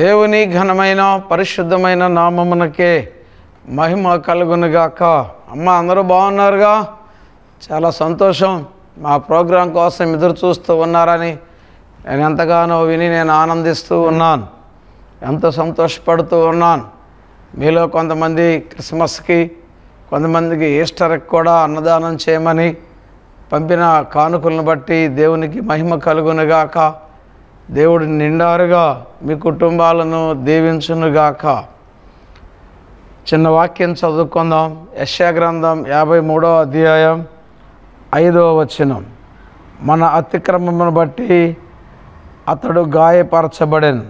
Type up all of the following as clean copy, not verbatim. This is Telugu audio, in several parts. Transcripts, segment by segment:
దేవుని ఘనమైన పరిశుద్ధమైన నామమునకే మహిమ కలుగునుగాక. అమ్మ, అందరూ బాగున్నారుగా? చాలా సంతోషం. మా ప్రోగ్రాం కోసం ఎదురు చూస్తూ ఉన్నారని నేను ఎంతగానో విని నేను ఆనందిస్తూ ఉన్నాను, ఎంతో సంతోషపడుతూ ఉన్నాను. మీలో కొంతమంది క్రిస్మస్కి, కొంతమందికి ఈస్టర్కి కూడా అన్నదానం చేయమని పంపిన కానుకలను బట్టి దేవునికి మహిమ కలుగునుగాక. దేవుడు నిండారుగా మీ కుటుంబాలను దీవించునుగాక. చిన్న వాక్యం చదువుకుందాం. యెషయా గ్రంథం 53వ అధ్యాయం 5వ వచనం. మన అతిక్రమమును బట్టి అతడు గాయపరచబడెను,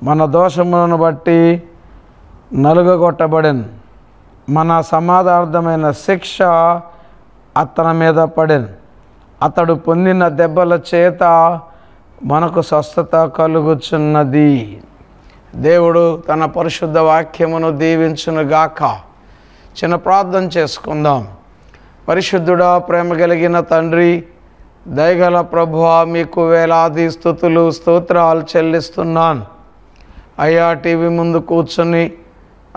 మన దోషములను బట్టి నలుగగొట్టబడెను, మన సమాధానార్థమైన శిక్ష అతని మీద పడెను, అతడు పొందిన దెబ్బల చేత మనకు స్వస్థత కలుగుచున్నది. దేవుడు తన పరిశుద్ధ వాక్యమును దీవించునుగాక. చిన్న ప్రార్థన చేసుకుందాం. పరిశుద్ధుడా, ప్రేమ కలిగిన తండ్రి, దయగల ప్రభువా, మీకు వేలాది స్తుతులు స్తోత్రాలు చెల్లిస్తున్నాను. అయ్యా, టీవీ ముందు కూర్చుని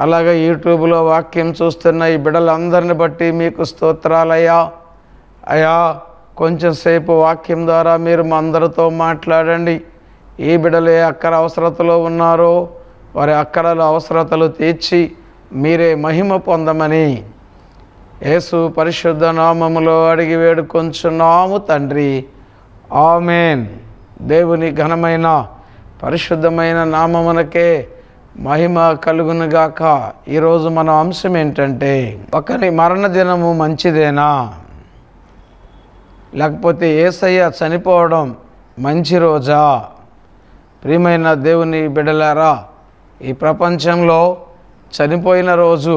అలాగే యూట్యూబ్లో వాక్యం చూస్తున్న ఈ బిడ్డలందరిని బట్టి మీకు స్తోత్రాలయ్యా. అయ్యా, కొంచెం సేపు వాక్యం ద్వారా మీరు మా అందరితో మాట్లాడండి. ఈ బిడ్డలు ఏ అక్కర అవసరతలో ఉన్నారో వారి అక్కరల అవసరతలు తీర్చి మీరే మహిమ పొందమని యేసు పరిశుద్ధ నామములో అడిగి వేడుకొంచున్నాము తండ్రి, ఆమేన్. దేవుని ఘనమైన పరిశుద్ధమైన నామమునకే మహిమ కలుగునుగాక. ఈరోజు మన అంశం ఏంటంటే, ఒకరి మరణ దినము మంచిదేనా, లేకపోతే యేసయ్య చనిపోవడం మంచి రోజా? ప్రియమైన దేవుని బిడ్డలారా, ఈ ప్రపంచంలో చనిపోయిన రోజు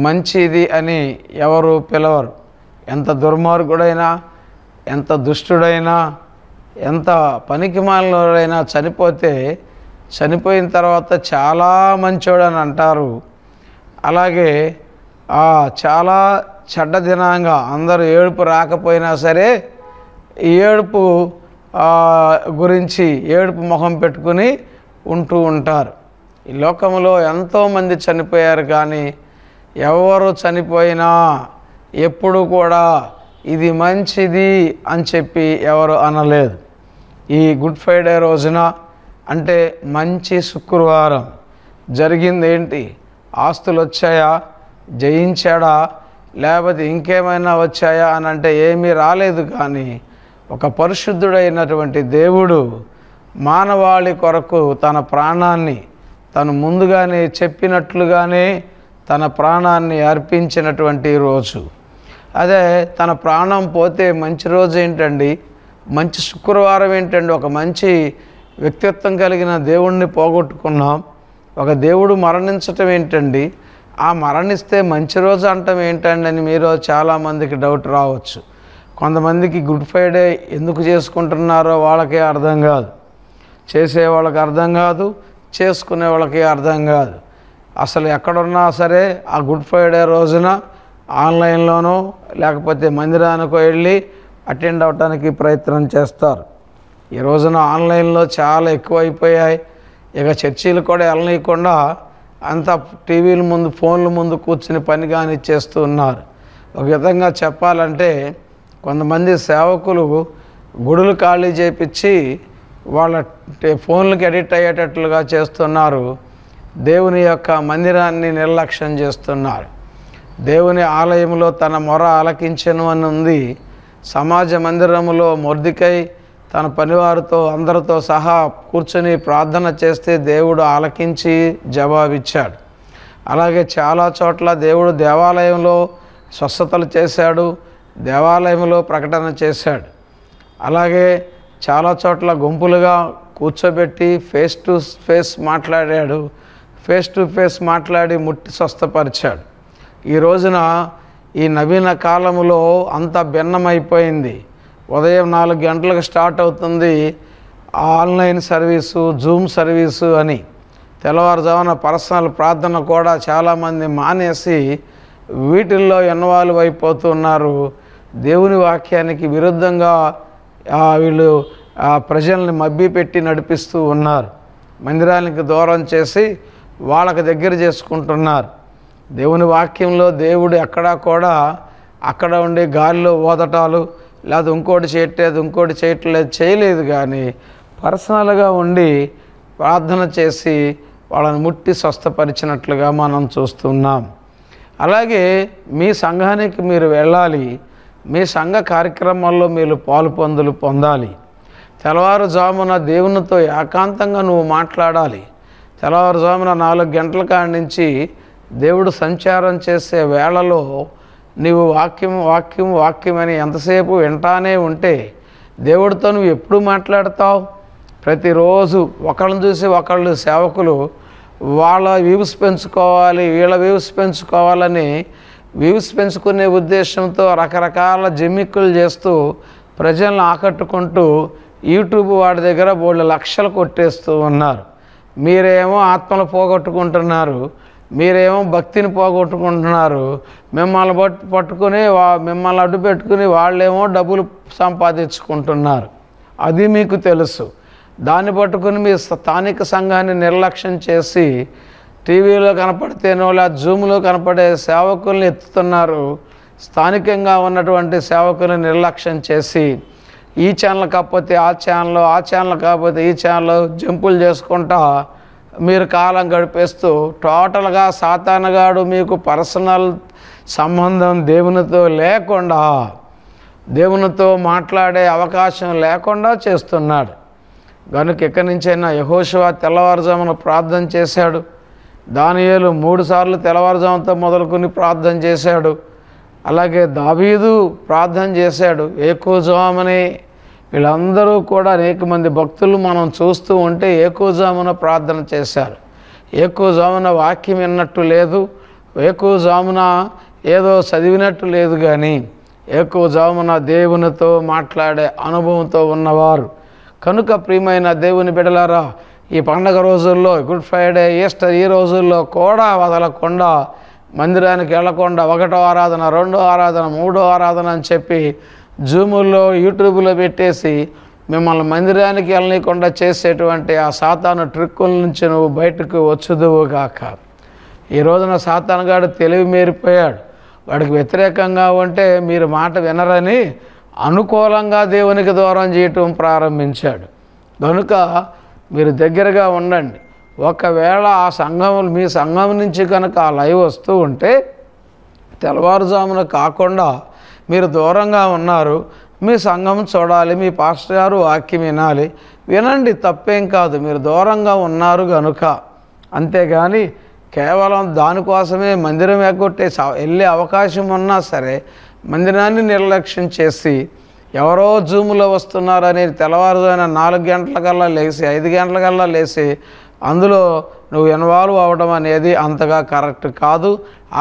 మంచిది అని ఎవరు పిలవరు. ఎంత దుర్మార్గుడైనా, ఎంత దుష్టుడైనా, ఎంత పనికిమాలినోడైనా చనిపోతే చనిపోయిన తర్వాత చాలా మంచోడని అంటారు. అలాగే చాలా చెడ్డ దినంగా అందరూ ఏడుపు రాకపోయినా సరే ఈ ఏడుపు గురించి ఏడుపు మొహం పెట్టుకుని ఉంటూ ఉంటారు. ఈ లోకంలో ఎంతోమంది చనిపోయారు, కానీ ఎవరు చనిపోయినా ఎప్పుడు కూడా ఇది మంచిది అని చెప్పి ఎవరు అనలేదు. ఈ గుడ్ ఫ్రైడే రోజున, అంటే మంచి శుక్రవారం, జరిగింది ఏంటి? ఆస్తులు వచ్చాయా, జయించాడా, లేకపోతే ఇంకేమైనా వచ్చాయా అని అంటే ఏమీ రాలేదు. కానీ ఒక పరిశుద్ధుడైనటువంటి దేవుడు మానవాళి కొరకు తన ప్రాణాన్ని తను ముందుగానే చెప్పినట్లుగానే తన ప్రాణాన్ని అర్పించినటువంటి రోజు. అదే తన ప్రాణం పోతే మంచి రోజు ఏంటండి? మంచి శుక్రవారం ఏంటండి? ఒక మంచి వ్యక్తిత్వం కలిగిన దేవుణ్ణి పోగొట్టుకున్నాం. ఒక దేవుడు మరణించటం ఏంటండి? ఆ మరణిస్తే మంచి రోజు అంటాం ఏంటండి అని మీరు చాలామందికి డౌట్ రావచ్చు. కొంతమందికి గుడ్ ఫ్రైడే ఎందుకు చేసుకుంటున్నారో వాళ్ళకే అర్థం కాదు, చేసే వాళ్ళకి అర్థం కాదు, చేసుకునే వాళ్ళకి అర్థం కాదు. అసలు ఎక్కడున్నా సరే ఆ గుడ్ ఫ్రైడే రోజున ఆన్లైన్లోనో లేకపోతే మందిరానికో వెళ్ళి అటెండ్ అవ్వడానికి ప్రయత్నం చేస్తారు. ఈ రోజున ఆన్లైన్లో చాలా ఎక్కువైపోయాయి. ఇక చర్చీలు కూడా వెళ్ళనీయకుండా అంతా టీవీల ముందు, ఫోన్ల ముందు కూర్చుని పని కానిచ్చేస్తూ ఉన్నారు. ఒక విధంగా చెప్పాలంటే కొంతమంది సేవకులు గుడులు ఖాళీ చేపించి వాళ్ళ ఫోన్లకి ఎడిట్ అయ్యేటట్లుగా చేస్తున్నారు. దేవుని యొక్క మందిరాన్ని నిర్లక్ష్యం చేస్తున్నారు. దేవుని ఆలయంలో తన మొర ఆలకించెను అని ఉంది. సమాజ మందిరములో మొర్దెకై తన పనివారితో అందరితో సహా కూర్చొని ప్రార్థన చేస్తే దేవుడు ఆలకించి జవాబిచ్చాడు. అలాగే చాలా చోట్ల దేవుడు దేవాలయంలో స్వస్థతలు చేశాడు, దేవాలయంలో ప్రకటన చేశాడు. అలాగే చాలా చోట్ల గుంపులుగా కూర్చోబెట్టి ఫేస్ టు ఫేస్ మాట్లాడాడు, ఫేస్ టు ఫేస్ మాట్లాడి ముట్టి స్వస్థపరిచాడు. ఈ రోజున ఈ నవీన కాలంలో అంత భిన్నమైపోయింది. ఉదయం 4 గంటలకు స్టార్ట్ అవుతుంది ఆన్లైన్ సర్వీసు, జూమ్ సర్వీసు అని. తెల్లవారుజామున పర్సనల్ ప్రార్థన కూడా చాలామంది మానేసి వీటిల్లో ఇన్వాల్వ్ అయిపోతున్నారు. దేవుని వాక్యానికి విరుద్ధంగా వీళ్ళు ప్రజల్ని మభ్యపెట్టి నడిపిస్తూ ఉన్నారు. మందిరానికి దూరం చేసి వాళ్ళకి దగ్గర చేసుకుంటున్నారు. దేవుని వాక్యంలో దేవుడు ఎక్కడా కూడా అక్కడ ఉండి గాలిలో ఓదటాలు లేదా ఇంకోటి చేయట్లేదు చేయలేదు, కానీ పర్సనల్గా ఉండి ప్రార్థన చేసి వాళ్ళని ముట్టి స్వస్థపరిచినట్లుగా మనం చూస్తున్నాం. అలాగే మీ సంఘానికి మీరు వెళ్ళాలి, మీ సంఘ కార్యక్రమాల్లో మీరు పొందాలి. తెల్లవారుజామున దేవునితో ఏకాంతంగా నువ్వు మాట్లాడాలి. తెల్లవారుజామున 4 గంటల కాడి నుంచి దేవుడు సంచారం చేసే వేళలో నీవు వాక్యం అని ఎంతసేపు వింటానే ఉంటే దేవుడితో నువ్వు ఎప్పుడు మాట్లాడతావు? ప్రతిరోజు ఒకళ్ళని చూసి ఒకళ్ళు సేవకులు వాళ్ళ వ్యూస్ పెంచుకోవాలి, వీళ్ళ వ్యూస్ పెంచుకోవాలని వ్యూస్ పెంచుకునే ఉద్దేశంతో రకరకాల జిమ్మిక్కులు చేస్తూ ప్రజలను ఆకట్టుకుంటూ యూట్యూబ్ వాడి దగ్గర బోళ్ళు లక్షలు కొట్టేస్తూ ఉన్నారు. మీరేమో ఆత్మలు పోగొట్టుకుంటున్నారు, మీరేమో భక్తిని పోగొట్టుకుంటున్నారు. మిమ్మల్ని పట్టుకుని మిమ్మల్ని అడ్డు పెట్టుకుని వాళ్ళేమో డబ్బులు సంపాదించుకుంటున్నారు. అది మీకు తెలుసు. దాన్ని పట్టుకుని మీ స్థానిక సంఘాన్ని నిర్లక్ష్యం చేసి టీవీలో కనపడితేనో లేదా జూమ్లో కనపడే సేవకుల్ని ఎత్తుతున్నారు. స్థానికంగా ఉన్నటువంటి సేవకుల్ని నిర్లక్ష్యం చేసి ఈ ఛానల్ కాకపోతే ఆ ఛానల్ కాకపోతే ఈ ఛానల్ జంపులు చేసుకుంటా మీరు కాలం గడిపేస్తూ టోటల్గా సాతానుగాడు మీకు పర్సనల్ సంబంధం దేవునితో లేకుండా, దేవునితో మాట్లాడే అవకాశం లేకుండా చేస్తున్నాడు. కనుక ఎక్కడి నుంచైనా యెహోషువ తెల్లవారుజామున ప్రార్థన చేశాడు. దానియేలు 3 సార్లు తెల్లవారుజాముతో మొదలుకొని ప్రార్థన చేశాడు. అలాగే దావీదు ప్రార్థన చేశాడు ఏకోజామునే. వీళ్ళందరూ కూడా అనేక మంది భక్తులు మనం చూస్తూ ఉంటే ఏకోజామున ప్రార్థన చేశారు. ఏకోజామున వాక్యం విన్నట్టు లేదు, ఏకోజామున ఏదో చదివినట్టు లేదు, కానీ ఏకోజామున దేవునితో మాట్లాడే అనుభవంతో ఉన్నవారు. కనుక ప్రియమైన దేవుని బిడ్డలారా, ఈ పండగ రోజుల్లో గుడ్ ఫ్రైడే, ఈస్టర్ ఈ రోజుల్లో కూడా వదలకుండా మందిరానికి వెళ్లకుండా 1వ ఆరాధన, 2వ ఆరాధన, 3వ ఆరాధన అని చెప్పి జూముల్లో యూట్యూబ్లో పెట్టేసి మిమ్మల్ని మందిరానికి వెళ్ళనీయకుండా చేసేటువంటి ఆ సాతాను ట్రిక్కుల నుంచి నువ్వు బయటకు వచ్చుదువుగాక. ఈ రోజున సాతానుగాడు తెలివి మీరిపోయాడు. వాడికి వ్యతిరేకంగా ఉంటే మీరు మాట వినరని అనుకూలంగా దేవునికి దూరం చేయటం ప్రారంభించాడు. కనుక మీరు దగ్గరగా ఉండండి. ఒకవేళ మీ సంఘం నుంచి కనుక ఆ లైవ్ వస్తూ ఉంటే తెల్లవారుజామున కాకుండా మీరు దూరంగా ఉన్నారు, మీ సంఘం చూడాలి, మీ పాస్టర్ గారు వాక్యం వినండి, తప్పేం కాదు. మీరు దూరంగా ఉన్నారు కనుక. అంతేగాని కేవలం దానికోసమే మందిరం ఎగ్గొట్టే వెళ్ళే అవకాశం ఉన్నా సరే మందిరాన్ని నిర్లక్ష్యం చేసి ఎవరో జూములో వస్తున్నారని తెల్లవారుజామున 4 గంటలకల్లా లేచి 5 గంటలకల్లా లేచి అందులో నువ్వు ఇన్వాల్వ్ అవ్వడం అనేది అంతగా కరెక్ట్ కాదు.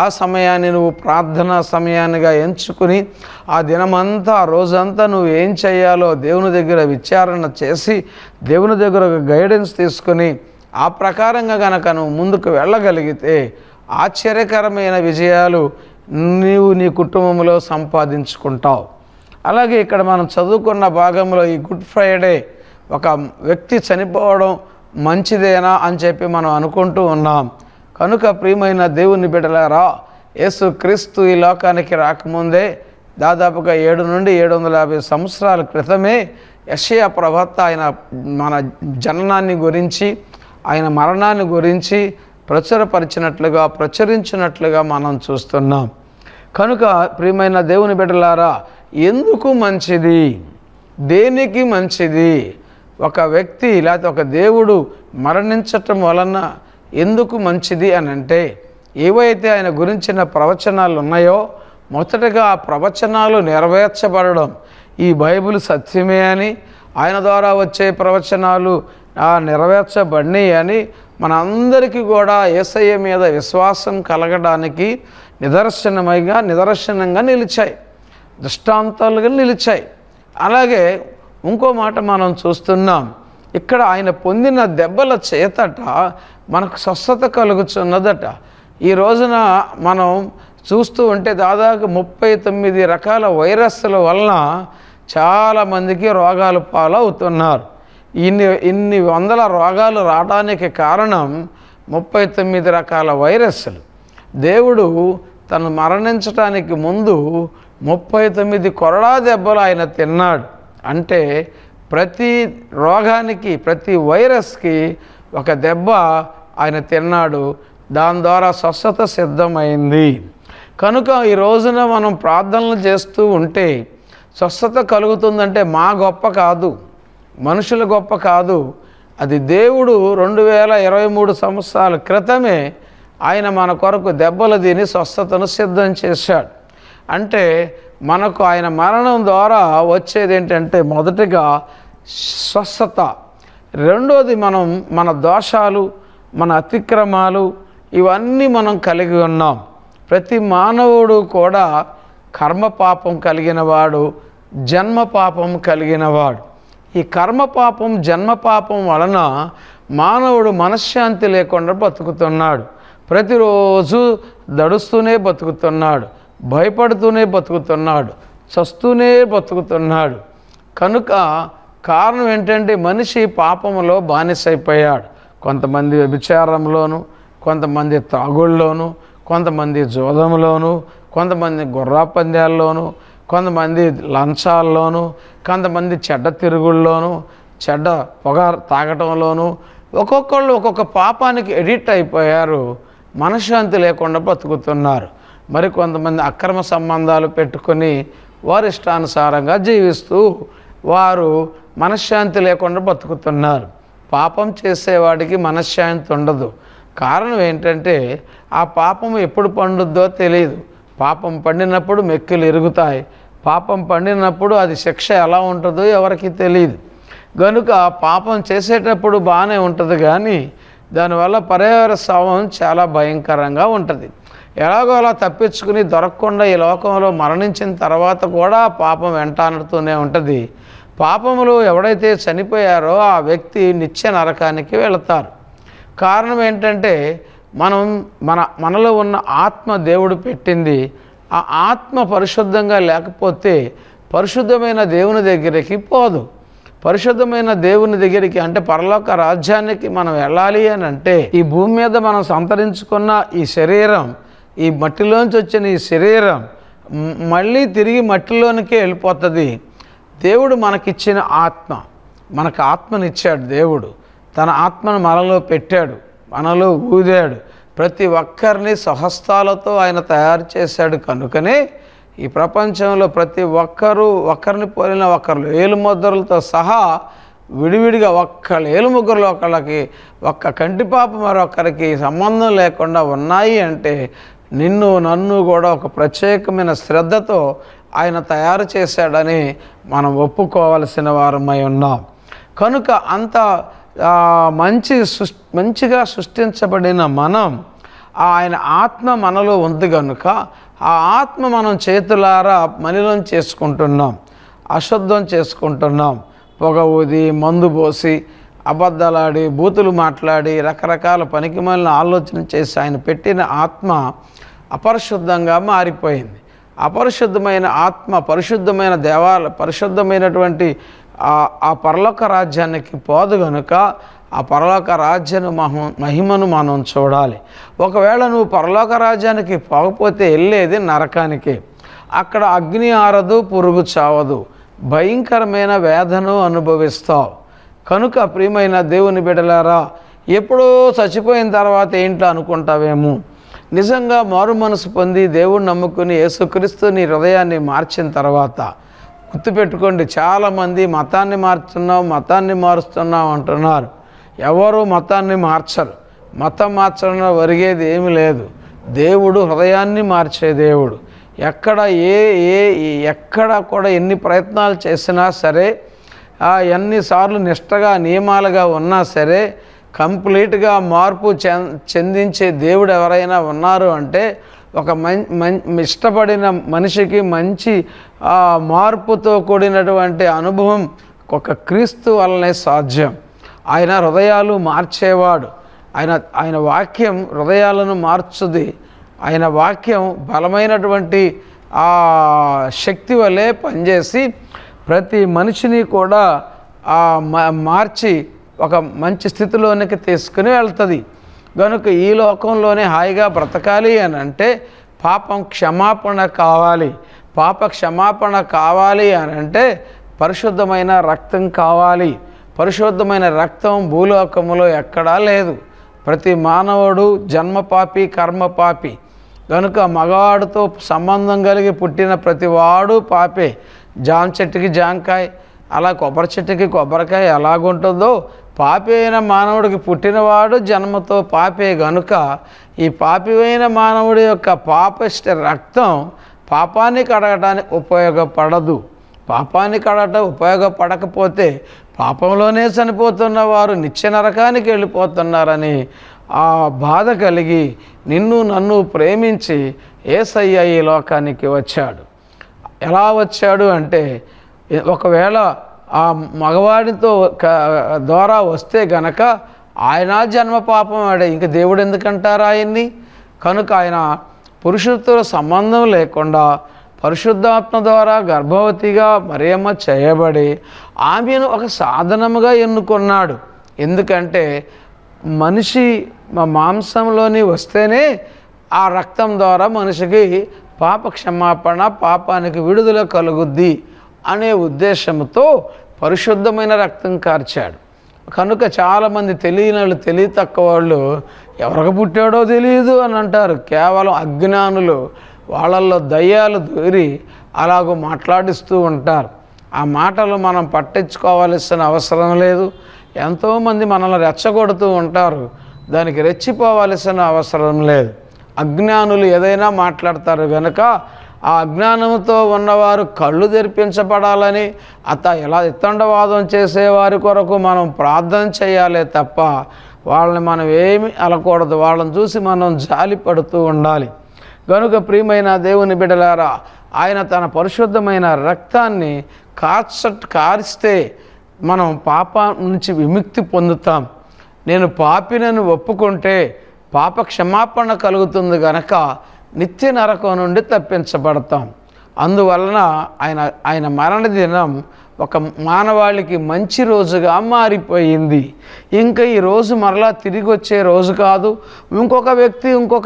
ఆ సమయాన్ని నువ్వు ప్రార్థనా సమయాన్నిగా ఎంచుకుని ఆ దినమంతా రోజంతా నువ్వు ఏం చేయాలో దేవుని దగ్గర విచారణ చేసి దేవుని దగ్గర ఒక గైడెన్స్ తీసుకుని ఆ ప్రకారంగా కనుక నువ్వు ముందుకు వెళ్ళగలిగితే ఆశ్చర్యకరమైన విజయాలు నీవు నీ కుటుంబంలో సంపాదించుకుంటావు. అలాగే ఇక్కడ మనం చదువుకున్న భాగంలో ఈ గుడ్ ఫ్రైడే ఒక వ్యక్తి చనిపోవడం మంచిదేనా అని చెప్పి మనం అనుకుంటూ ఉన్నాం. కనుక ప్రియమైన దేవుని బిడ్డలారా, యేసుక్రీస్తు ఈ లోకానికి రాకముందే దాదాపుగా 7 నుండి 750 సంవత్సరాల క్రితమే యెషయా ప్రవక్త ఆయన మన జననాన్ని గురించి ఆయన మరణాన్ని గురించి ప్రచురించినట్లుగా మనం చూస్తున్నాం. కనుక ప్రియమైన దేవుని బిడ్డలారా, ఎందుకు మంచిది, దేనికి మంచిది, ఒక వ్యక్తి లేకపోతే ఒక దేవుడు మరణించటం వలన ఎందుకు మంచిది అని అంటే, ఏవైతే ఆయన గురించిన ప్రవచనాలు ఉన్నాయో మొదటగా ఆ ప్రవచనాలు నెరవేర్చబడడం, ఈ బైబిల్ సత్యమే అని, ఆయన ద్వారా వచ్చే ప్రవచనాలు నెరవేర్చబడినాయి అని మనందరికీ కూడా యేసయ్య మీద విశ్వాసం కలగడానికి నిదర్శనంగా నిలిచాయి, దృష్టాంతాలుగా నిలిచాయి. అలాగే ఇంకో మాట మనం చూస్తున్నాం, ఇక్కడ ఆయన పొందిన దెబ్బల చేతట మనకు స్వస్థత కలుగుతున్నదట. ఈ రోజున మనం చూస్తూ ఉంటే దాదాపు 39 రకాల వైరస్ల వలన చాలామందికి రోగాలు పాలవుతున్నారు. ఇన్ని వందల రోగాలు రావడానికి కారణం 39 రకాల వైరస్లు. దేవుడు తను మరణించడానికి ముందు 39 కొరడా దెబ్బలు ఆయన తిన్నాడు. అంటే ప్రతి రోగానికి, ప్రతి వైరస్కి ఒక దెబ్బ ఆయన తిన్నాడు. దాని ద్వారా స్వస్థత సిద్ధమైంది. కనుక ఈ రోజున మనం ప్రార్థనలు చేస్తూ ఉంటే స్వస్థత కలుగుతుందంటే మా గొప్ప కాదు, మనుషుల గొప్ప కాదు. అది దేవుడు 2023 సంవత్సరాల క్రితమే ఆయన మన కొరకు దెబ్బలు తిని స్వస్థతను సిద్ధం చేశాడు. అంటే మనకు ఆయన మరణం ద్వారా వచ్చేది ఏంటంటే మొదటిగా స్వస్థత, రెండోది మన దోషాలు, మన అతిక్రమాలు ఇవన్నీ మనం కలిగి ఉన్నాం. ప్రతి మానవుడు కూడా కర్మ పాపం కలిగినవాడు, జన్మ పాపం కలిగినవాడు. ఈ కర్మ పాపం, జన్మ పాపం వలన మానవుడు మనశ్శాంతి లేకుండా బతుకుతున్నాడు. ప్రతిరోజు దడుస్తూనే బతుకుతున్నాడు, భయపడుతూనే బతుకుతున్నాడు, చస్తూనే బతుకుతున్నాడు. కనుక కారణం ఏంటంటే మనిషి పాపములో బానిసైపోయాడు. కొంతమంది వ్యభిచారంలోను, కొంతమంది తాగుళ్ళలోను, కొంతమంది జోదంలోను, కొంతమంది గుర్రా పందాల్లోను, కొంతమంది లంచాల్లోను, కొంతమంది చెడ్డ తిరుగుల్లోను, చెడ్డ పొగ తాగటంలోను, ఒక్కొక్కళ్ళు ఒక్కొక్క పాపానికి ఎడిక్ట్ అయిపోయారు. మనశ్శాంతి లేకుండా బతుకుతున్నారు. మరి కొంతమంది అక్రమ సంబంధాలు పెట్టుకొని వారి ఇష్టానుసారంగా జీవిస్తూ వారు మనశ్శాంతి లేకుండా బతుకుతున్నారు. పాపం చేసేవాడికి మనశ్శాంతి ఉండదు. కారణం ఏంటంటే ఆ పాపం ఎప్పుడు పండుద్దో తెలియదు. పాపం పండినప్పుడు మెక్కులు ఇరుగుతాయి. పాపం పండినప్పుడు అది శిక్ష ఎలా ఉంటుందో ఎవరికి తెలియదు. కనుక పాపం చేసేటప్పుడు బాగానే ఉంటుంది, కానీ దానివల్ల పర్యవసానం చాలా భయంకరంగా ఉంటుంది. ఎలాగో అలా తప్పించుకుని దొరకకుండా ఈ లోకంలో మరణించిన తర్వాత కూడా పాపం వెంటాడుతూనే ఉంటుంది. పాపములు ఎవడైతే చనిపోయారో ఆ వ్యక్తి నిత్య నరకానికి వెళతారు. కారణం ఏంటంటే మనలో ఉన్న ఆత్మ దేవుడు పెట్టింది. ఆ ఆత్మ పరిశుద్ధంగా లేకపోతే పరిశుద్ధమైన దేవుని దగ్గరికి పోదు. పరిశుద్ధమైన దేవుని దగ్గరికి అంటే పరలోక రాజ్యానికి మనం వెళ్ళాలి అని అంటే ఈ భూమి మీద మనం సంతరించుకున్న ఈ శరీరం, ఈ మట్టిలోంచి వచ్చిన ఈ శరీరం మళ్ళీ తిరిగి మట్టిలోనికే వెళ్ళిపోతుంది. దేవుడు మనకిచ్చిన ఆత్మ, మనకు ఆత్మనిచ్చాడు. దేవుడు తన ఆత్మను మనలో పెట్టాడు, మనలో ఊదాడు. ప్రతి ఒక్కరిని స్వహస్తాలతో ఆయన తయారు చేశాడు. కనుకనే ఈ ప్రపంచంలో ప్రతి ఒక్కరూ ఒకరిని పోలిన ఒకరు ఏలుముద్రలతో సహా విడివిడిగా ఏలుముగ్గురులో ఒకళ్ళకి ఒక్క కంటిపాప మరొకరికి సంబంధం లేకుండా ఉన్నాయి అంటే నిన్ను నన్ను కూడా ఒక ప్రత్యేకమైన శ్రద్ధతో ఆయన తయారు చేశాడని మనం ఒప్పుకోవలసిన వారమై ఉన్నాం. కనుక అంత మంచిగా సృష్టించబడిన మనం ఆయన ఆత్మ మనలో ఉంది కనుక ఆ ఆత్మ మనం చేతులారా మలినం చేసుకుంటున్నాం, అశుద్ధం చేసుకుంటున్నాం. పొగ ఊది, మందు పోసి, అబద్ధాలాడి, బూతులు మాట్లాడి, రకరకాల పనికిమాలిన ఆలోచన చేసి ఆయన పెట్టిన ఆత్మ అపరిశుద్ధంగా మారిపోయింది. అపరిశుద్ధమైన ఆత్మ పరిశుద్ధమైన పరిశుద్ధమైనటువంటి ఆ పరలోక రాజ్యానికి పోదు కనుక ఆ పరలోక రాజ్య మహిమను మనం చూడాలి. ఒకవేళ నువ్వు పరలోక రాజ్యానికి పోకపోతే వెళ్ళేది నరకానికి. అక్కడ అగ్ని ఆరదు, పురుగు చావదు, భయంకరమైన వేదను అనుభవిస్తావు. కనుక ప్రియమైన దేవుని బిడ్డలారా, ఎప్పుడో చచ్చిపోయిన తర్వాత ఏంటో అనుకుంటావేమో. నిజంగా మారు మనసు పొంది దేవుణ్ణి నమ్ముకుని యేసుక్రీస్తు నీ హృదయాన్ని మార్చిన తర్వాత గుర్తుపెట్టుకోండి, చాలామంది మతాన్ని మారుస్తున్నాం అంటున్నారు. ఎవరు మతాన్ని మార్చరు. మతం మార్చడంలో ఒరిగేది ఏమీ లేదు. దేవుడు హృదయాన్ని మార్చే దేవుడు. ఎక్కడ కూడా ఎన్ని ప్రయత్నాలు చేసినా సరే, ఎన్నిసార్లు నిష్టగా నియమాలుగా ఉన్నా సరే, కంప్లీట్గా మార్పు చెందించే దేవుడు ఎవరైనా ఉన్నారు అంటే ఒక ఇష్టపడిన మనిషికి మంచి మార్పుతో కూడినటువంటి అనుభవం ఒక క్రీస్తు వల్లనే సాధ్యం. ఆయన హృదయాలు మార్చేవాడు. ఆయన వాక్యం హృదయాలను మార్చుది. ఆయన వాక్యం బలమైనటువంటి శక్తి వలె పనిచేసి ప్రతి మనిషిని కూడా మార్చి ఒక మంచి స్థితిలోనికి తీసుకుని వెళ్తుంది. కనుక ఈ లోకంలోనే హాయిగా బ్రతకాలి అని అంటే పాపం క్షమాపణ కావాలి. పాప క్షమాపణ కావాలి అని అంటే పరిశుద్ధమైన రక్తం కావాలి. పరిశుద్ధమైన రక్తం భూలోకములో ఎక్కడా లేదు. ప్రతి మానవుడు జన్మపాపి, కర్మపాపి. కనుక మగవాడితో సంబంధం కలిగి పుట్టిన ప్రతివాడు పాపే. జామ చెట్టుకి జామకాయ, అలా కొబ్బరి చెట్టుకి కొబ్బరికాయ ఎలాగుంటుందో పాపి అయిన మానవుడికి పుట్టినవాడు జన్మతో పాపే. గనుక ఈ పాపి అయిన మానవుడి యొక్క పాపిష్ట రక్తం పాపాన్ని కడగడానికి ఉపయోగపడదు. పాపాన్ని కడగటం ఉపయోగపడకపోతే పాపంలోనే చనిపోతున్న వారు నిత్య నరకానికి వెళ్ళిపోతున్నారని ఆ బాధ కలిగి నిన్ను నన్ను ప్రేమించి యేసయ్య ఈ లోకానికి వచ్చాడు. ఎలా వచ్చాడు అంటే, ఒకవేళ ఆ మగవాడితో ద్వారా వస్తే గనక ఆయన జన్మ పాపం ఆడే, ఇంక దేవుడు ఎందుకంటారు ఆయన్ని? కనుక ఆయన పురుషులతో సంబంధం లేకుండా పరిశుద్ధాత్మ ద్వారా గర్భవతిగా మరియమ్మ చేయబడి ఆమెను ఒక సాధనముగా ఎన్నుకున్నాడు. ఎందుకంటే మనిషి మాంసంలోని వస్తేనే ఆ రక్తం ద్వారా మనిషికి పాప క్షమాపణ, పాపానికి విడుదల కలుగుద్ది అనే ఉద్దేశంతో పరిశుద్ధమైన రక్తం కార్చాడు. కనుక చాలామంది తెలియ తక్కువ వాళ్ళు ఎవరికి పుట్టాడో తెలియదు అని అంటారు. కేవలం అజ్ఞానులు, వాళ్ళల్లో దయ్యాలు దూరి అలాగూ మాట్లాడిస్తూ ఉంటారు. ఆ మాటలు మనం పట్టించుకోవాల్సిన అవసరం లేదు. ఎంతోమంది మనల్ని రెచ్చగొడుతూ ఉంటారు, దానికి రెచ్చిపోవాల్సిన అవసరం లేదు. అజ్ఞానులు ఏదైనా మాట్లాడతారు కనుక ఆ అజ్ఞానంతో ఉన్నవారు కళ్ళు తెరిపించబడాలని ఇలా ఇత్తండవాదం చేసేవారి కొరకు మనం ప్రార్థన చేయాలి తప్ప వాళ్ళని మనం ఏమి అనకూడదు. వాళ్ళని చూసి మనం జాలి పడుతూ ఉండాలి. కనుక ప్రియమైన దేవుని బిడ్డలారా, ఆయన తన పరిశుద్ధమైన రక్తాన్ని కారిస్తే మనం పాపం నుంచి విముక్తి పొందుతాం. నేను పాపినని ఒప్పుకుంటే పాప క్షమాపణ కలుగుతుంది గనక నిత్య నరకం నుండి తప్పించబడతాం. అందువలన ఆయన మరణ దినం ఒక మానవాళికి మంచి రోజుగా మారిపోయింది. ఇంకా ఈ రోజు మరలా తిరిగి వచ్చే రోజు కాదు. ఇంకొక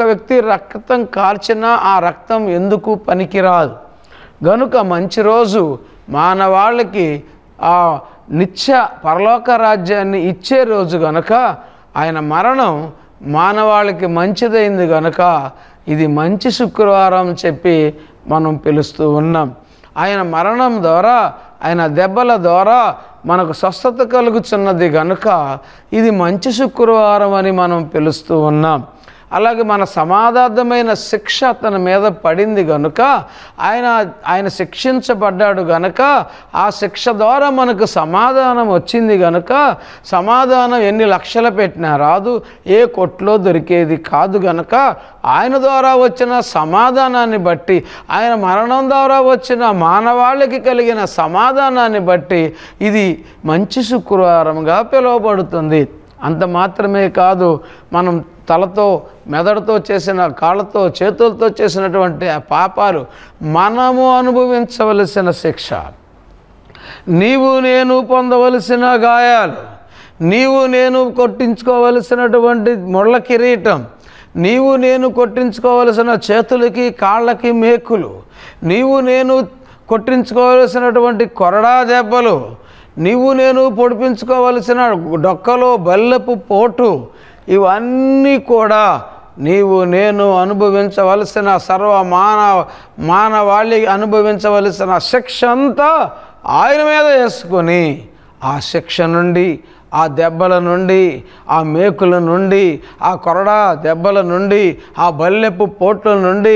వ్యక్తి రక్తం కార్చినా ఆ రక్తం ఎందుకు పనికిరాదు. గనుక మంచి రోజు మానవాళికి ఆ నిత్య పరలోక రాజ్యాన్ని ఇచ్చే రోజు గనుక ఆయన మరణం మానవాళికి మంచిదైంది గనుక ఇది మంచి శుక్రవారం చెప్పి మనం పిలుస్తూ ఉన్నాం. ఆయన మరణం ద్వారా, ఆయన దెబ్బల ద్వారా మనకు స్వస్థత కలుగుతున్నది గనుక ఇది మంచి శుక్రవారం అని మనం పిలుస్తూ ఉన్నాం. అలాగే మన సమాధానమైన శిక్ష అతని మీద పడింది గనుక ఆయన శిక్షించబడ్డాడు గనుక ఆ శిక్ష ద్వారా మనకు సమాధానం వచ్చింది గనుక సమాధానం ఎన్ని లక్షలు పెట్టినా రాదు, ఏ కొట్లో దొరికేది కాదు గనుక ఆయన ద్వారా వచ్చిన సమాధానాన్ని బట్టి, ఆయన మరణం ద్వారా వచ్చిన మానవాళికి కలిగిన సమాధానాన్ని బట్టి ఇది మంచి శుక్రవారంగా పిలువబడుతుంది. అంత మాత్రమే కాదు, మనం తలతో మెదడుతో చేసిన, కాళ్ళతో చేతులతో చేసినటువంటి ఆ పాపాలు మనము అనుభవించవలసిన శిక్ష, నీవు నేను పొందవలసిన గాయాలు, నీవు నేను కొట్టించుకోవలసినటువంటి ముళ్ళ కిరీటం, నీవు నేను కొట్టించుకోవలసిన చేతులకి కాళ్ళకి మేకులు, నీవు నేను కొట్టించుకోవలసినటువంటి కొరడా దెబ్బలు, నీవు నేను పొడిపించుకోవలసిన డొక్కలో బల్లెపు పోటు, ఇవన్నీ కూడా నీవు నేను అనుభవించవలసిన మానవాళి అనుభవించవలసిన శిక్ష అంతా ఆయన మీద వేసుకొని ఆ శిక్ష నుండి, ఆ దెబ్బల నుండి, ఆ మేకుల నుండి, ఆ కొరడా దెబ్బల నుండి, ఆ బల్లెపు పోట్ల నుండి,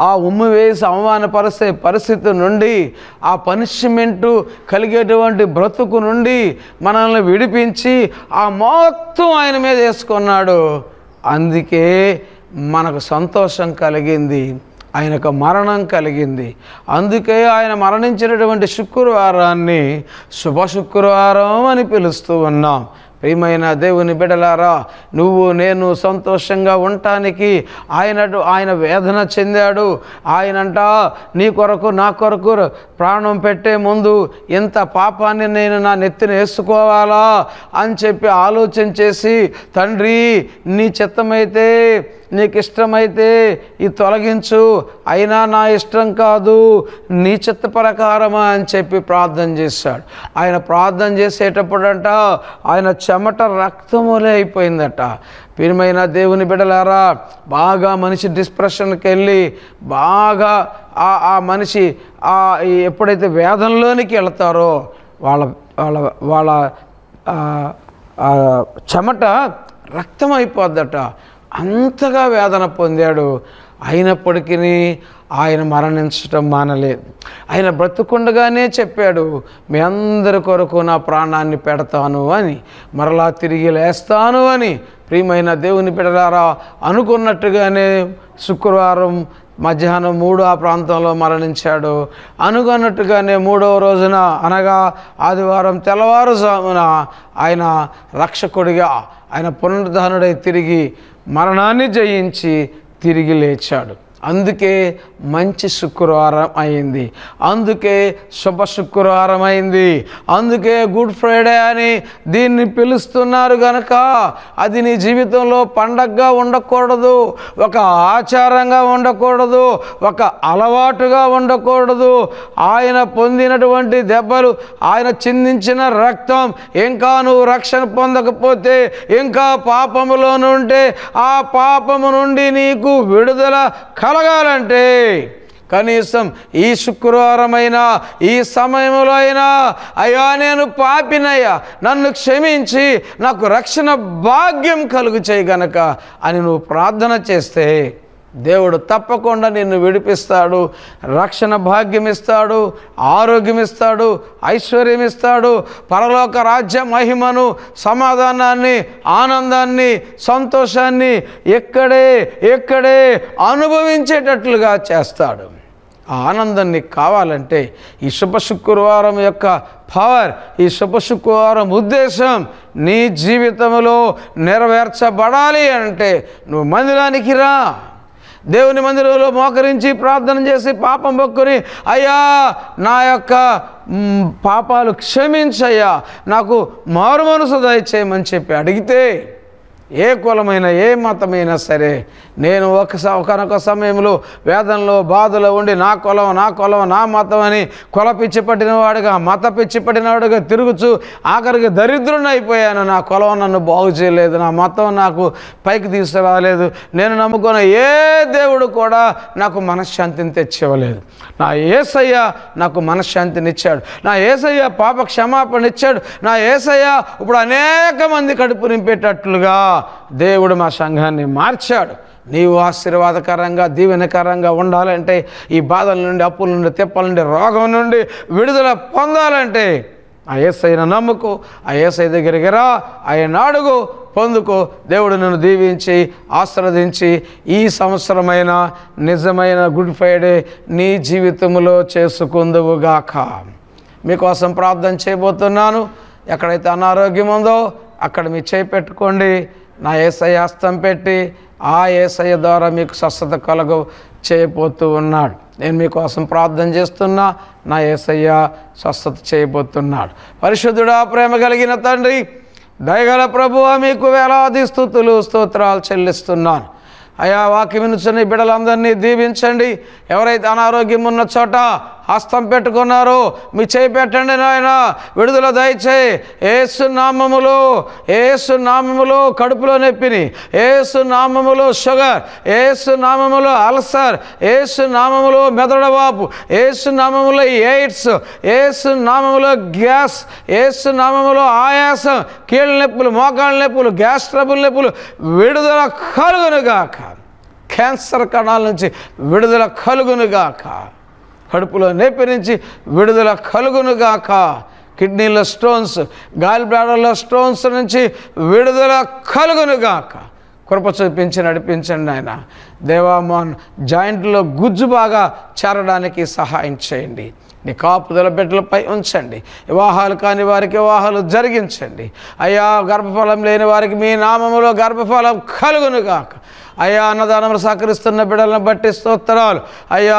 ఆ ఉమ్ము వేసి అవమానపరిచే పరిస్థితి నుండి, ఆ పనిష్మెంటు కలిగేటువంటి బ్రతుకు నుండి మనల్ని విడిపించి ఆ మొత్తం ఆయన మీద వేసుకున్నాడు. అందుకే మనకు సంతోషం కలిగింది, ఆయనకు మరణం కలిగింది. అందుకే ఆయన మరణించినటువంటి శుక్రవారాన్ని శుభ శుక్రవారం అని పిలుస్తూ ఉన్నాం. ప్రియమైన దేవుని బిడ్డలారా, నువ్వు నేను సంతోషంగా ఉండటానికి ఆయన వేదన చెందాడు. ఆయనంట నీ కొరకు నా కొరకు ప్రాణం పెట్టే ముందు ఇంత పాపాన్ని నేను నా నెత్తిన వేసుకోవాలా అని చెప్పి ఆలోచన చేసి, తండ్రి నీ చిత్తమైతే నీకు ఇష్టమైతే ఇది తొలగించు, అయినా నా ఇష్టం కాదు నీ చిత్త ప్రకారమా అని చెప్పి ప్రార్థన చేశాడు. ఆయన ప్రార్థన చేసేటప్పుడంట ఆయన చెమట రక్తములే అయిపోయిందట. ప్రియమైన దేవుని బిడ్డలారా, బాగా మనిషి డిస్ప్రెషన్కి వెళ్ళి బాగా ఆ మనిషి ఎప్పుడైతే వేదనలోనికి వెళ్తారో వాళ్ళ వాళ్ళ వాళ్ళ చెమట రక్తం అయిపోద్దట. అంతగా వేదన పొందాడు. అయినప్పటికీ ఆయన మరణించటం మానలేదు. ఆయన బ్రతుకుండగానే చెప్పాడు, మీ అందరి కొరకు నా ప్రాణాన్ని పెడతాను అని, మరలా తిరిగి లేస్తాను అని. ప్రియమైన దేవుని బిడ్డలారా, అనుకున్నట్టుగానే శుక్రవారం మధ్యాహ్నం 3 ఆ ప్రాంతంలో మరణించాడు. అనుకున్నట్టుగానే 3వ రోజున అనగా ఆదివారం తెల్లవారుజామున ఆయన రక్షకుడిగా ఆయన పునరుద్ధానుడై తిరిగి మరణాన్ని జయించి తిరిగి లేచాడు. అందుకే మంచి శుక్రవారం అయింది, అందుకే శుభ శుక్రవారం అయింది, అందుకే గుడ్ ఫ్రైడే అని దీన్ని పిలుస్తున్నారు గనక అది నీ జీవితంలో పండగగా ఉండకూడదు, ఒక ఆచారంగా ఉండకూడదు, ఒక అలవాటుగా ఉండకూడదు. ఆయన పొందినటువంటి దెబ్బలు, ఆయన చిందించిన రక్తం, ఇంకా నువ్వు రక్షణ పొందకపోతే, ఇంకా పాపములో నుంటే ఆ పాపము నుండి నీకు విడుదల కలగాలంటే కనీసం ఈ శుక్రవారమైనా ఈ సమయంలో అయినా, అయ్యా నేను పాపినయ్యా, నన్ను క్షమించి నాకు రక్షణ భాగ్యం కలుగు చేయి గనక అని నువ్వు ప్రార్థన చేస్తే దేవుడు తప్పకుండా నిన్ను విడిపిస్తాడు, రక్షణ భాగ్యం ఇస్తాడు, ఆరోగ్యం ఇస్తాడు, ఐశ్వర్యం ఇస్తాడు, పరలోక రాజ్య మహిమను, సమాధానాన్ని, ఆనందాన్ని, సంతోషాన్ని ఎక్కడే అనుభవించేటట్లుగా చేస్తాడు. ఆ ఆనందం నీకు కావాలంటే ఈ శుభ శుక్రవారం యొక్క పవర్, ఈ శుభ శుక్రవారం ఉద్దేశం నీ జీవితంలో నెరవేర్చబడాలి అంటే నువ్వు మందిరానికి రా. దేవుని మందిరంలో మోకరించి ప్రార్థన చేసి పాపం మొక్కుని, అయ్యా నా యొక్క పాపాలు క్షమించయ్యా, నాకు మారు మనసు దయచేయమని చెప్పి అడిగితే, ఏ కులమైనా ఏ మతమైనా సరే, నేను ఒకనొక సమయంలో వేదనలో బాధలో ఉండి నా కులం నా మతం అని కుల పిచ్చి పట్టినవాడుగా, మత పిచ్చి పట్టినవాడుగా తిరుగుచూ ఆఖరికి దరిద్రుని అయిపోయాను. నా కులం నన్ను బాగు చేయలేదు, నా మతం నాకు పైకి తీసుకురాలేదు, నేను నమ్ముకున్న ఏ దేవుడు కూడా నాకు మనశ్శాంతిని తెచ్చివ్వలేదు. నా యేసయ్య నాకు మనశ్శాంతిని ఇచ్చాడు, నా యేసయ్య పాప క్షమాపణ ఇచ్చాడు, నా యేసయ్య ఇప్పుడు అనేక మంది కడుపు నింపేటట్లుగా దేవుడు మా సంఘాన్ని మార్చాడు. నీవు ఆశీర్వాదకరంగా దీవెనకరంగా ఉండాలంటే, ఈ బాధల నుండి, అప్పుల నుండి, తిప్పల నుండి, రోగం నుండి విడుదల పొందాలంటే ఆ యేసయ్యను నమ్ముకో, ఆ యేసయ్య దగ్గరికి రా, ఆయన అడుగు, పొందుకో. దేవుడు నన్ను దీవించి ఆశీర్వదించి ఈ సంవత్సరమైన నిజమైన గుడ్ ఫ్రైడే నీ జీవితంలో చేసుకుందువుగాక. మీకోసం ప్రార్థన చేయబోతున్నాను. ఎక్కడైతే అనారోగ్యం ఉందో అక్కడ మీ చేయి పెట్టుకోండి. నా యేసయ్య హస్తం పెట్టి ఆ యేసయ్య ద్వారా మీకు స్వస్థత కలుగు చేయబోతూ ఉన్నాడు. నేను మీకోసం ప్రార్థన చేస్తున్నా, నా యేసయ్య స్వస్థత చేయబోతున్నాడు. పరిశుద్ధుడా, ప్రేమ కలిగిన తండ్రి, దయగల ప్రభువా, మీకు వేలాది స్తుతులు స్తోత్రాలు చెల్లిస్తున్నాను. అయా వాక్యం వినుచున్న బిడ్డలందరినీ దీవించండి. ఎవరైతే అనారోగ్యం ఉన్న చోట హస్తం పెట్టుకున్నారో మీ చేయి పెట్టండి నాయన, విడుదల దయచేయి. యేసు నామములో కడుపులో నొప్పిని, యేసు నామములో షుగర్, యేసు నామములో అల్సర్, యేసు నామములో మెదడువాపు, యేసు నామములో ఎయిడ్స్, యేసు నామములో గ్యాస్, యేసు నామములో ఆయాసం, కీళ్ళ నొప్పులు, మోకాళ్ళ నొప్పులు, గ్యాస్ ట్రబుల్ నొప్పులు విడుదల కలుగునుగాక. క్యాన్సర్ కణాల నుంచి విడుదల కలుగునుగాక. కడుపులో నొప్పి నుంచి విడుదల కలుగునుగాక. కిడ్నీలో స్టోన్స్, గాల్ బ్లాడర్లో స్టోన్స్ నుంచి విడుదల కలుగునుగాక. కృప చూపించి నడిపించండి ఆయన. దేవా, జాయింట్లో గుజ్జు బాగా చేరడానికి సహాయం చేయండి. నీ కాపుదల బిడ్డలపై ఉంచండి. వివాహాలు కాని వారికి వివాహాలు జరిగించండి అయ్యా. గర్భఫలం లేని వారికి మీ నామములో గర్భఫలం కలుగునుగాక అయ్యా. అన్నదానం సహకరిస్తున్న బిడ్డలను బట్టి స్తోత్రాలు అయ్యా.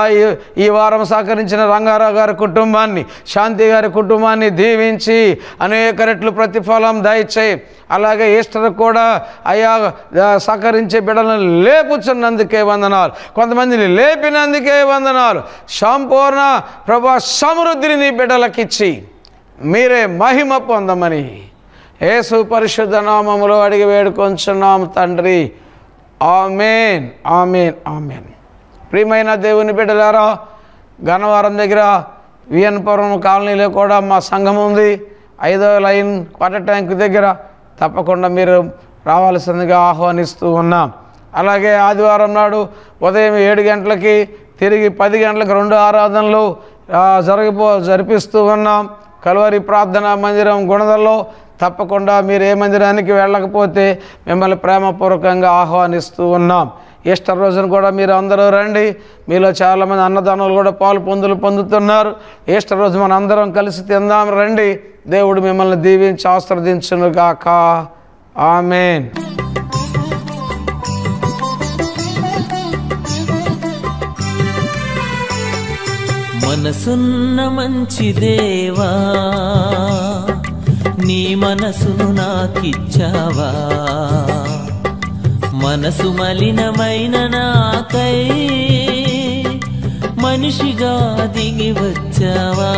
ఈ వారం సహకరించిన రంగారావు గారి కుటుంబాన్ని, శాంతి గారి కుటుంబాన్ని దీవించి అనేక రెట్లు ప్రతిఫలం దయచేయి. అలాగే ఈస్టర్ కూడా అయ్యా సహకరించే బిడ్డలను లేపుచున్నందుకే వందనాలు, కొంతమందిని లేపినందుకే వందనాలు. సంపూర్ణ ప్రభా సమృద్ధిని నీ బిడ్డలకిచ్చి మీరే మహిమ పొందమని యేసు పరిశుద్ధ నామములో అడిగి వేడుకొంచున్నాం తండ్రి. ఆమేన్, ఆమేన్, ఆమేన్. ప్రియమైన దేవుని బిడ్డలారా, గన్నవరం దగ్గర విఎన్పురం కాలనీలో కూడా మా సంఘం ఉంది. 5వ లైన్ వాటర్ ట్యాంక్ దగ్గర తప్పకుండా మీరు రావాల్సిందిగా ఆహ్వానిస్తూ ఉన్నాం. అలాగే ఆదివారం నాడు ఉదయం 7 గంటలకి తిరిగి 10 గంటలకు 2 ఆరాధనలు జరిపిస్తూ ఉన్నాం. కల్వరి ప్రార్థనా మందిరం గుణదల్లో. తప్పకుండా మీరు ఏ మందిరానికి వెళ్ళకపోతే మిమ్మల్ని ప్రేమపూర్వకంగా ఆహ్వానిస్తూ ఉన్నాం. ఈస్టర్ రోజున కూడా మీరు అందరూ రండి. మీలో చాలామంది అన్నదానాలు కూడా పొందుతున్నారు. ఈస్టర్ రోజు మన అందరం కలిసి తిందాం రండి. దేవుడు మిమ్మల్ని దీవించి ఆశీర్వదించునుగాక. ఆమేన్. మనసున్న మంచి దేవా, నీ మనసును నాకిచ్చావా. మనసు మలినమైన నాకై మనిషిగా దిగి వచ్చావా.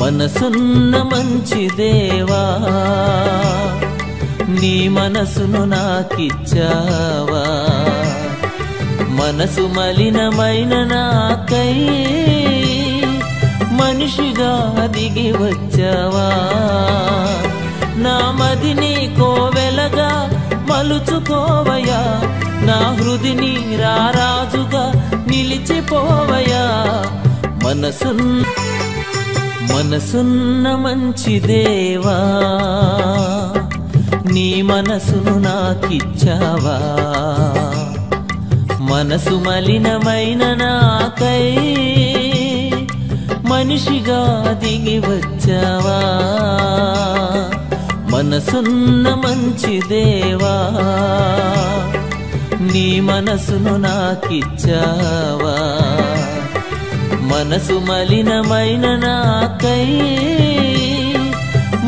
మనసున్న మంచి దేవా, నీ మనసును నాకిచ్చావా. మనసు మలినమైన నాకై మనిషిగా దిగి వచ్చావా. నా మదిని కోవెలగా మలుచుకోవయా, నా హృదిని రారాజుగా నిలిచిపోవయా. మనసున్న మంచి దేవా, నీ మనసును నాకిచ్చావా. మనసు మలినమైన నాకై మనిషిగా దిగి వచ్చావా. మనసున్న మంచి దేవా, నీ మనసును నాకిచ్చావా. మనసు మలినమైన నాకై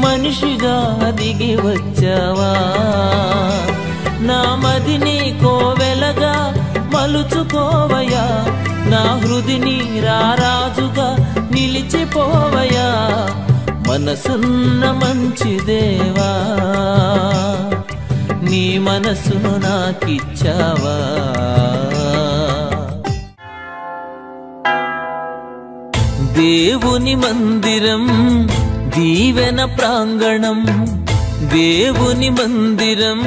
మనిషిగా దిగి వచ్చావా. నా మదిని కోవెలగా మలుచుకోవయా, నా హృదిని రారాజుగా నిలిచిపోవయా. మనసున్న మంచి దేవా, నీ మనసును నాకిచ్చావా. దేవుని మందిరం దీవెన ప్రాంగణం, దేవుని మందిరం